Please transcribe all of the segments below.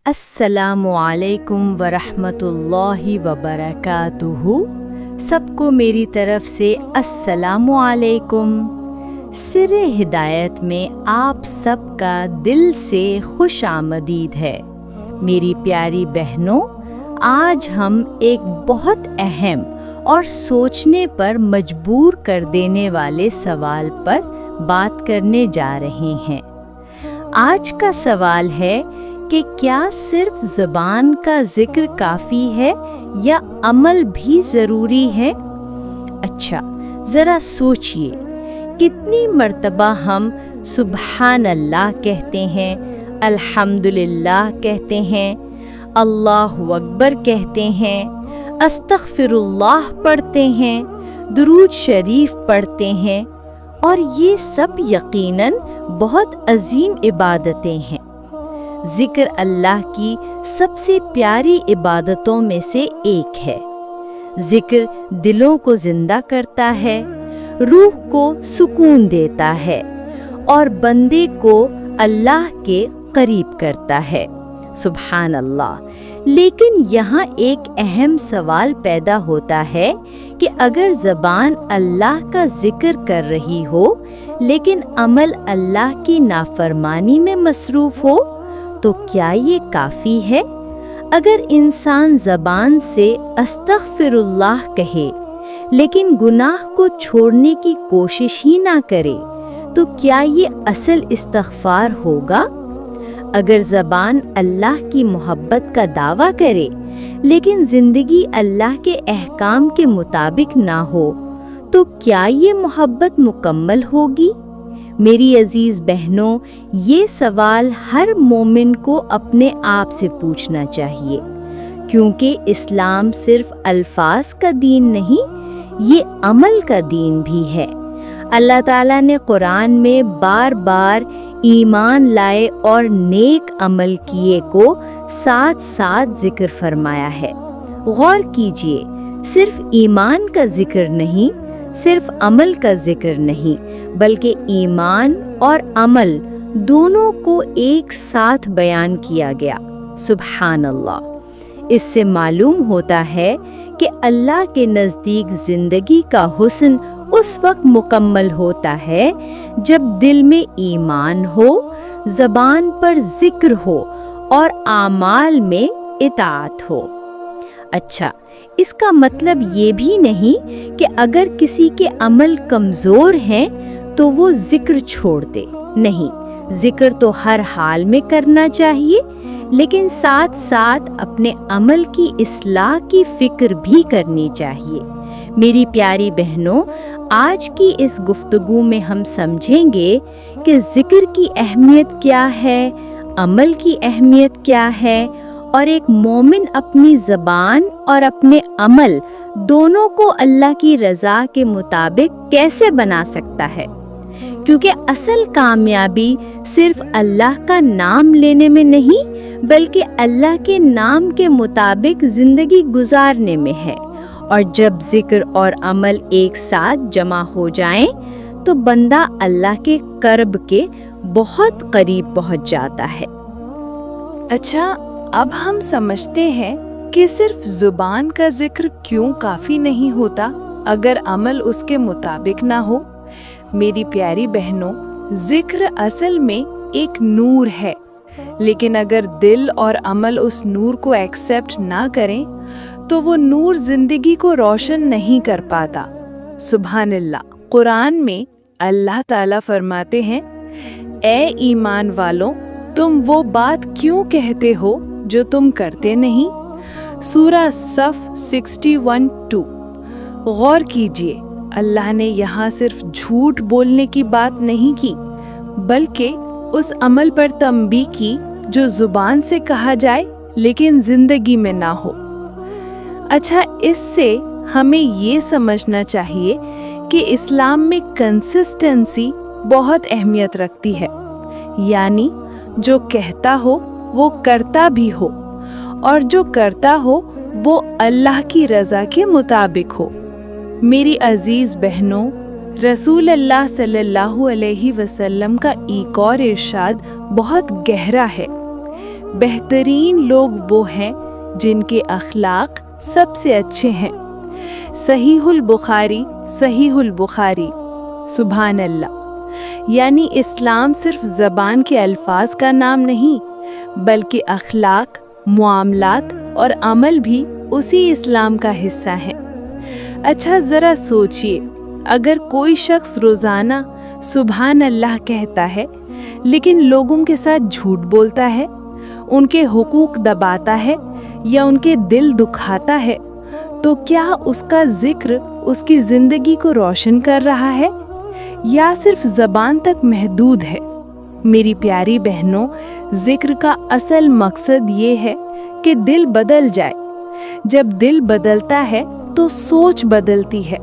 السلام علیکم ورحمۃ اللہ وبرکاتہ۔ سب کو میری طرف سے السلام علیکم۔ سر ہدایت میں آپ سب کا دل سے خوش آمدید ہے۔ میری پیاری بہنوں، آج ہم ایک بہت اہم اور سوچنے پر مجبور کر دینے والے سوال پر بات کرنے جا رہے ہیں۔ آج کا سوال ہے کہ کیا صرف زبان کا ذکر کافی ہے یا عمل بھی ضروری ہے؟ اچھا، ذرا سوچئے، کتنی مرتبہ ہم سبحان اللہ کہتے ہیں، الحمدللہ کہتے ہیں، اللہ اکبر کہتے ہیں، استغفر اللہ پڑھتے ہیں، درود شریف پڑھتے ہیں، اور یہ سب یقیناً بہت عظیم عبادتیں ہیں۔ ذکر اللہ کی سب سے پیاری عبادتوں میں سے ایک ہے۔ ذکر دلوں کو زندہ کرتا ہے، روح کو سکون دیتا ہے اور بندے کو اللہ کے قریب کرتا ہے۔ سبحان اللہ۔ لیکن یہاں ایک اہم سوال پیدا ہوتا ہے کہ اگر زبان اللہ کا ذکر کر رہی ہو لیکن عمل اللہ کی نافرمانی میں مصروف ہو تو کیا یہ کافی ہے؟ اگر انسان زبان سے استغفر اللہ کہے لیکن گناہ کو چھوڑنے کی کوشش ہی نہ کرے تو کیا یہ اصل استغفار ہوگا؟ اگر زبان اللہ کی محبت کا دعویٰ کرے لیکن زندگی اللہ کے احکام کے مطابق نہ ہو تو کیا یہ محبت مکمل ہوگی؟ میری عزیز بہنوں، یہ سوال ہر مومن کو اپنے آپ سے پوچھنا چاہیے، کیونکہ اسلام صرف الفاظ کا دین نہیں، یہ عمل کا دین بھی ہے۔ اللہ تعالیٰ نے قرآن میں بار بار ایمان لائے اور نیک عمل کیے کو ساتھ ساتھ ذکر فرمایا ہے۔ غور کیجئے، صرف ایمان کا ذکر نہیں، صرف عمل کا ذکر نہیں، بلکہ ایمان اور عمل دونوں کو ایک ساتھ بیان کیا گیا۔ سبحان اللہ۔ اس سے معلوم ہوتا ہے کہ اللہ کے نزدیک زندگی کا حسن اس وقت مکمل ہوتا ہے جب دل میں ایمان ہو، زبان پر ذکر ہو اور اعمال میں اطاعت ہو۔ اچھا، اس کا مطلب یہ بھی نہیں کہ اگر کسی کے عمل کمزور ہیں تو وہ ذکر چھوڑ دے۔ نہیں، ذکر تو ہر حال میں کرنا چاہیے، لیکن ساتھ ساتھ اپنے عمل کی اصلاح کی فکر بھی کرنی چاہیے۔ میری پیاری بہنوں، آج کی اس گفتگو میں ہم سمجھیں گے کہ ذکر کی اہمیت کیا ہے، عمل کی اہمیت کیا ہے، اور ایک مومن اپنی زبان اور اپنے عمل دونوں کو اللہ کی رضا کے مطابق کیسے بنا سکتا ہے، کیونکہ اصل کامیابی صرف اللہ کا نام لینے میں نہیں بلکہ اللہ کے نام کے مطابق زندگی گزارنے میں ہے۔ اور جب ذکر اور عمل ایک ساتھ جمع ہو جائیں تو بندہ اللہ کے قرب کے بہت قریب پہنچ جاتا ہے۔ اچھا، اب ہم سمجھتے ہیں کہ صرف زبان کا ذکر کیوں کافی نہیں ہوتا اگر عمل اس کے مطابق نہ ہو۔ میری پیاری بہنوں، ذکر اصل میں ایک نور ہے، لیکن اگر دل اور عمل اس نور کو ایکسپٹ نہ کریں تو وہ نور زندگی کو روشن نہیں کر پاتا۔ سبحان اللہ۔ قرآن میں اللہ تعالیٰ فرماتے ہیں، اے ایمان والوں، تم وہ بات کیوں کہتے ہو جو تم کرتے نہیں؟ سورہ صف 61:2۔ غور کیجئے، اللہ نے یہاں صرف جھوٹ بولنے کی بات نہیں کی، بلکہ اس عمل پر تنبیہ کی جو زبان سے کہا جائے لیکن زندگی میں نہ ہو۔ اچھا، اس سے ہمیں یہ سمجھنا چاہیے کہ اسلام میں کنسسٹنسی بہت اہمیت رکھتی ہے، یعنی جو کہتا ہو وہ کرتا بھی ہو، اور جو کرتا ہو وہ اللہ کی رضا کے مطابق ہو۔ میری عزیز بہنوں، رسول اللہ صلی اللہ علیہ وسلم کا ایک اور ارشاد بہت گہرا ہے۔ بہترین لوگ وہ ہیں جن کے اخلاق سب سے اچھے ہیں۔ صحیح البخاری، سبحان اللہ۔ یعنی اسلام صرف زبان کے الفاظ کا نام نہیں، بلکہ اخلاق، معاملات اور عمل بھی اسی اسلام کا حصہ ہیں۔ اچھا ذرا سوچئے، اگر کوئی شخص روزانہ سبحان اللہ کہتا ہے لیکن لوگوں کے ساتھ جھوٹ بولتا ہے، ان کے حقوق دباتا ہے یا ان کے دل دکھاتا ہے، تو کیا اس کا ذکر اس کی زندگی کو روشن کر رہا ہے یا صرف زبان تک محدود ہے؟ میری پیاری بہنوں، ذکر کا اصل مقصد یہ ہے کہ دل بدل جائے۔ جب دل بدلتا ہے تو سوچ بدلتی ہے،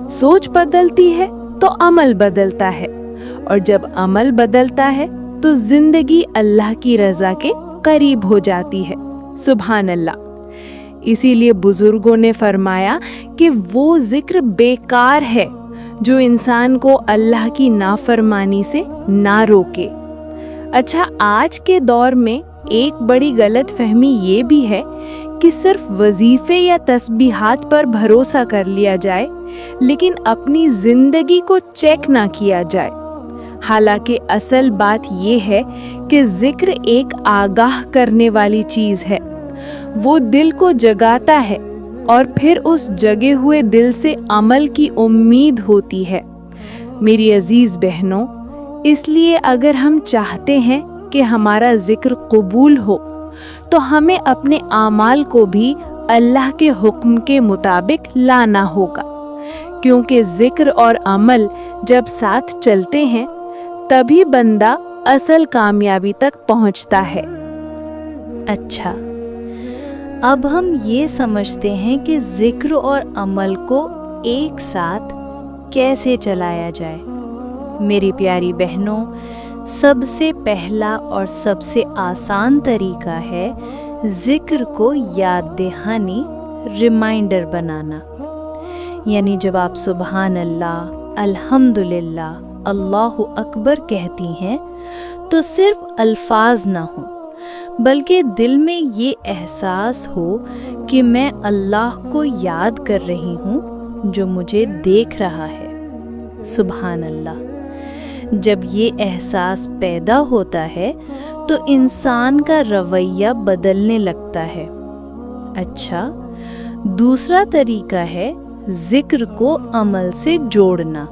سوچ بدلتی ہے تو عمل بدلتا ہے، اور جب عمل بدلتا ہے تو زندگی اللہ کی رضا کے قریب ہو جاتی ہے۔ سبحان اللہ۔ اسی لیے بزرگوں نے فرمایا کہ وہ ذکر بیکار ہے جو انسان کو اللہ کی نافرمانی سے نہ روکے۔ اچھا، آج کے دور میں ایک بڑی غلط فہمی یہ بھی ہے کہ صرف وظیفے یا تسبیحات پر بھروسہ کر لیا جائے لیکن اپنی زندگی کو چیک نہ کیا جائے۔ حالانکہ اصل بات یہ ہے کہ ذکر ایک آگاہ کرنے والی چیز ہے۔ وہ دل کو جگاتا ہے اور پھر اس جگے ہوئے دل سے عمل کی امید ہوتی ہے۔ میری عزیز بہنوں، اس لیے اگر ہم چاہتے ہیں کہ ہمارا ذکر قبول ہو تو ہمیں اپنے اعمال کو بھی اللہ کے حکم کے مطابق لانا ہوگا، کیونکہ ذکر اور عمل جب ساتھ چلتے ہیں تبھی بندہ اصل کامیابی تک پہنچتا ہے۔ اچھا، اب ہم یہ سمجھتے ہیں کہ ذکر اور عمل کو ایک ساتھ کیسے چلایا جائے۔ میری پیاری بہنوں، سب سے پہلا اور سب سے آسان طریقہ ہے ذکر کو یاد دہانی، ریمائنڈر بنانا۔ یعنی جب آپ سبحان اللہ، الحمدللہ، اللہ اکبر کہتی ہیں تو صرف الفاظ نہ ہوں بلکہ دل میں یہ احساس ہو کہ میں اللہ کو یاد کر رہی ہوں جو مجھے دیکھ رہا ہے۔ سبحان اللہ۔ جب یہ احساس پیدا ہوتا ہے تو انسان کا رویہ بدلنے لگتا ہے۔ اچھا، دوسرا طریقہ ہے ذکر کو عمل سے جوڑنا۔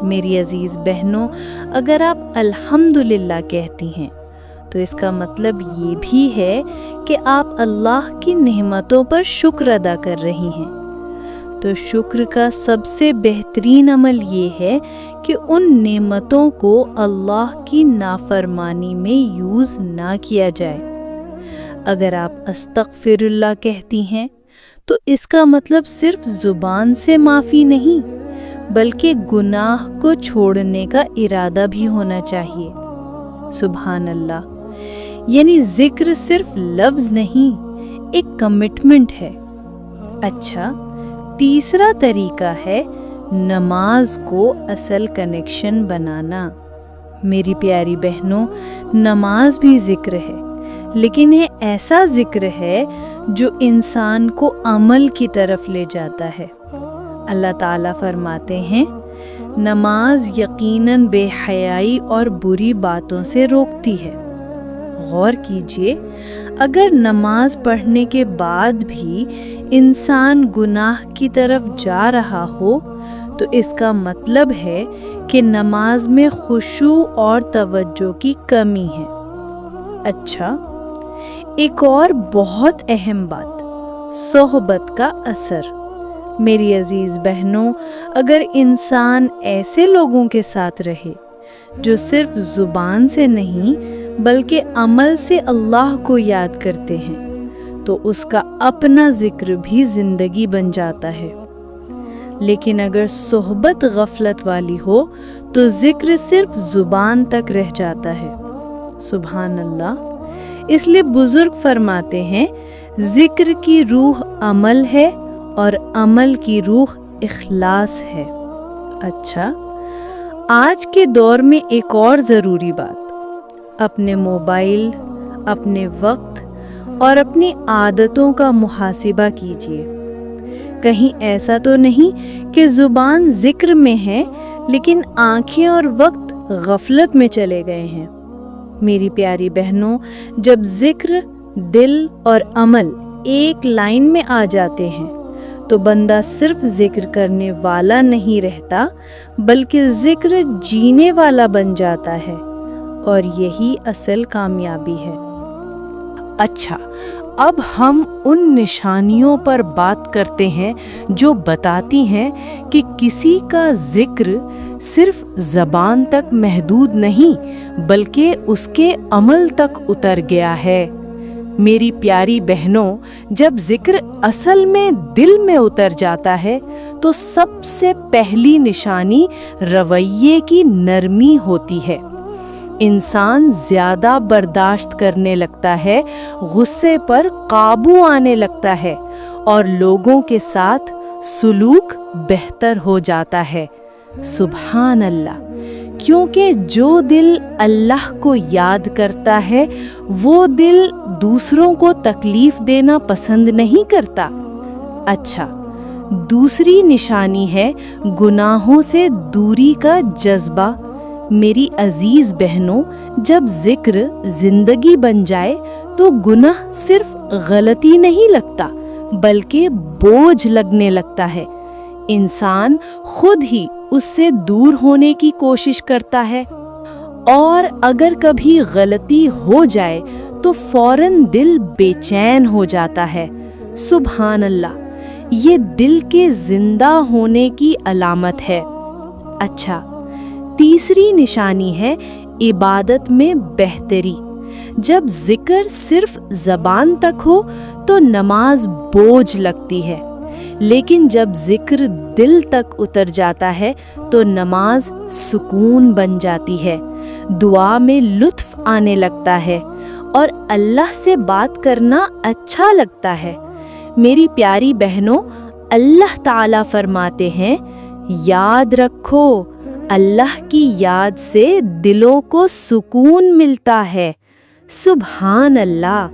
میری عزیز بہنوں، اگر آپ الحمدللہ کہتی ہیں تو اس کا مطلب یہ بھی ہے کہ آپ اللہ کی نعمتوں پر شکر ادا کر رہی ہیں۔ تو شکر کا سب سے بہترین عمل یہ ہے کہ ان نعمتوں کو اللہ کی نافرمانی میں یوز نہ کیا جائے۔ اگر آپ استغفر اللہ کہتی ہیں تو اس کا مطلب صرف زبان سے معافی نہیں بلکہ گناہ کو چھوڑنے کا ارادہ بھی ہونا چاہیے۔ سبحان اللہ۔ یعنی ذکر صرف لفظ نہیں، ایک کمٹمنٹ ہے۔ اچھا، تیسرا طریقہ ہے نماز کو اصل کنیکشن بنانا۔ میری پیاری بہنوں، نماز بھی ذکر ہے، لیکن یہ ایسا ذکر ہے جو انسان کو عمل کی طرف لے جاتا ہے۔ اللہ تعالیٰ فرماتے ہیں، نماز یقیناً بے حیائی اور بری باتوں سے روکتی ہے۔ غور کیجئے، اگر نماز پڑھنے کے بعد بھی انسان گناہ کی طرف جا رہا ہو تو اس کا مطلب ہے کہ نماز میں خشوع اور توجہ کی کمی ہے۔ اچھا، ایک اور بہت اہم بات، صحبت کا اثر۔ میری عزیز بہنوں، اگر انسان ایسے لوگوں کے ساتھ رہے جو صرف زبان سے نہیں بلکہ عمل سے اللہ کو یاد کرتے ہیں تو اس کا اپنا ذکر بھی زندگی بن جاتا ہے۔ لیکن اگر صحبت غفلت والی ہو تو ذکر صرف زبان تک رہ جاتا ہے۔ سبحان اللہ۔ اس لیے بزرگ فرماتے ہیں، ذکر کی روح عمل ہے اور عمل کی روح اخلاص ہے۔ اچھا، آج کے دور میں ایک اور ضروری بات، اپنے موبائل، اپنے وقت اور اپنی عادتوں کا محاسبہ کیجیے۔ کہیں ایسا تو نہیں کہ زبان ذکر میں ہے لیکن آنکھیں اور وقت غفلت میں چلے گئے ہیں۔ میری پیاری بہنوں، جب ذکر، دل اور عمل ایک لائن میں آ جاتے ہیں تو بندہ صرف ذکر کرنے والا نہیں رہتا بلکہ ذکر جینے والا بن جاتا ہے، اور یہی اصل کامیابی ہے۔ اچھا، اب ہم ان نشانیوں پر بات کرتے ہیں جو بتاتی ہیں کہ کسی کا ذکر صرف زبان تک محدود نہیں بلکہ اس کے عمل تک اتر گیا ہے۔ میری پیاری بہنوں، جب ذکر اصل میں دل میں اتر جاتا ہے تو سب سے پہلی نشانی رویے کی نرمی ہوتی ہے۔ انسان زیادہ برداشت کرنے لگتا ہے، غصے پر قابو آنے لگتا ہے اور لوگوں کے ساتھ سلوک بہتر ہو جاتا ہے۔ سبحان اللہ! کیونکہ جو دل اللہ کو یاد کرتا ہے وہ دل دوسروں کو تکلیف دینا پسند نہیں کرتا۔ اچھا، دوسری نشانی ہے گناہوں سے دوری کا جذبہ۔ میری عزیز بہنوں، جب ذکر زندگی بن جائے تو گناہ صرف غلطی نہیں لگتا بلکہ بوجھ لگنے لگتا ہے۔ انسان خود ہی اس سے دور ہونے کی کوشش کرتا ہے، اور اگر کبھی غلطی ہو جائے تو فوراً دل بے چین ہو جاتا ہے۔ سبحان اللہ! یہ دل کے زندہ ہونے کی علامت ہے۔ اچھا، تیسری نشانی ہے عبادت میں بہتری۔ جب ذکر صرف زبان تک ہو تو نماز بوجھ لگتی ہے، لیکن جب ذکر دل تک اتر جاتا ہے تو نماز سکون بن جاتی ہے، دعا میں لطف آنے لگتا ہے اور اللہ سے بات کرنا اچھا لگتا ہے۔ میری پیاری بہنوں، اللہ تعالیٰ فرماتے ہیں، یاد رکھو، اللہ کی یاد سے دلوں کو سکون ملتا ہے۔ سبحان اللہ!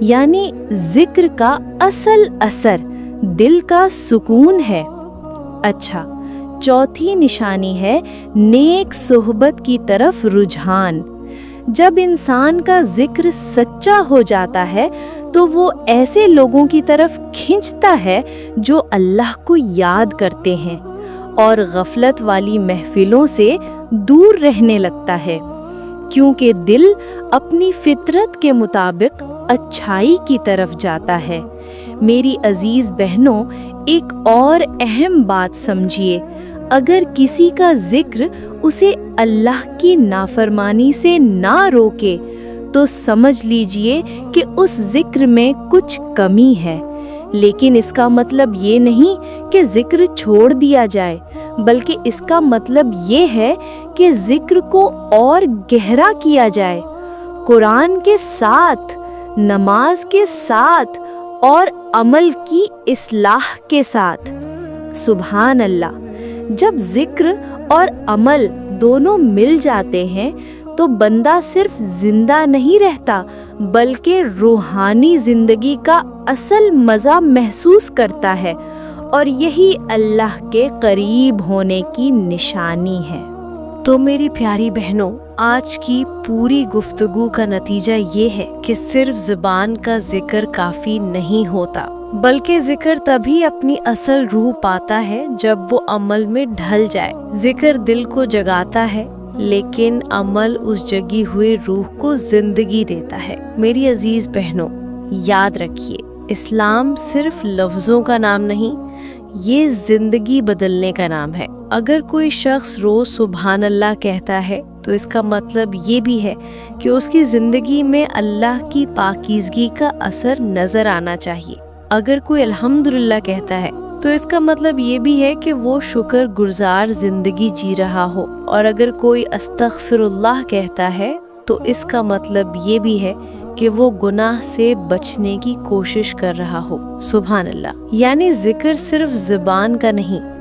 یعنی ذکر کا اصل اثر دل کا سکون ہے۔ اچھا، چوتھی نشانی ہے نیک صحبت کی طرف رجحان۔ جب انسان کا ذکر سچا ہو جاتا ہے تو وہ ایسے لوگوں کی طرف کھنچتا ہے جو اللہ کو یاد کرتے ہیں، اور غفلت والی محفلوں سے دور رہنے لگتا ہے، کیونکہ دل اپنی فطرت کے مطابق اچھائی کی طرف جاتا ہے۔ میری عزیز بہنوں، ایک اور اہم بات سمجھیے، اگر کسی کا ذکر اسے اللہ کی نافرمانی سے نہ روکے تو سمجھ لیجئے کہ اس ذکر میں کچھ کمی ہے، لیکن اس کا مطلب یہ نہیں کہ ذکر چھوڑ دیا جائے، بلکہ اس کا مطلب یہ ہے کہ ذکر کو اور گہرا کیا جائے، قرآن کے ساتھ، نماز کے ساتھ اور عمل کی اصلاح کے ساتھ۔ سبحان اللہ! جب ذکر اور عمل دونوں مل جاتے ہیں تو بندہ صرف زندہ نہیں رہتا بلکہ روحانی زندگی کا اصل مزہ محسوس کرتا ہے، اور یہی اللہ کے قریب ہونے کی نشانی ہے۔ تو میری پیاری بہنوں، آج کی پوری گفتگو کا نتیجہ یہ ہے کہ صرف زبان کا ذکر کافی نہیں ہوتا، بلکہ ذکر تبھی اپنی اصل روح پاتا ہے جب وہ عمل میں ڈھل جائے۔ ذکر دل کو جگاتا ہے، لیکن عمل اس جگی ہوئے روح کو زندگی دیتا ہے۔ میری عزیز بہنوں، یاد رکھیے، اسلام صرف لفظوں کا نام نہیں، یہ زندگی بدلنے کا نام ہے۔ اگر کوئی شخص روز سبحان اللہ کہتا ہے تو اس کا مطلب یہ بھی ہے کہ اس کی زندگی میں اللہ کی پاکیزگی کا اثر نظر آنا چاہیے۔ اگر کوئی الحمدللہ کہتا ہے تو اس کا مطلب یہ بھی ہے کہ وہ شکر گزار زندگی جی رہا ہو، اور اگر کوئی استغفر اللہ کہتا ہے تو اس کا مطلب یہ بھی ہے کہ وہ گناہ سے بچنے کی کوشش کر رہا ہو۔ سبحان اللہ! یعنی ذکر صرف زبان کا نہیں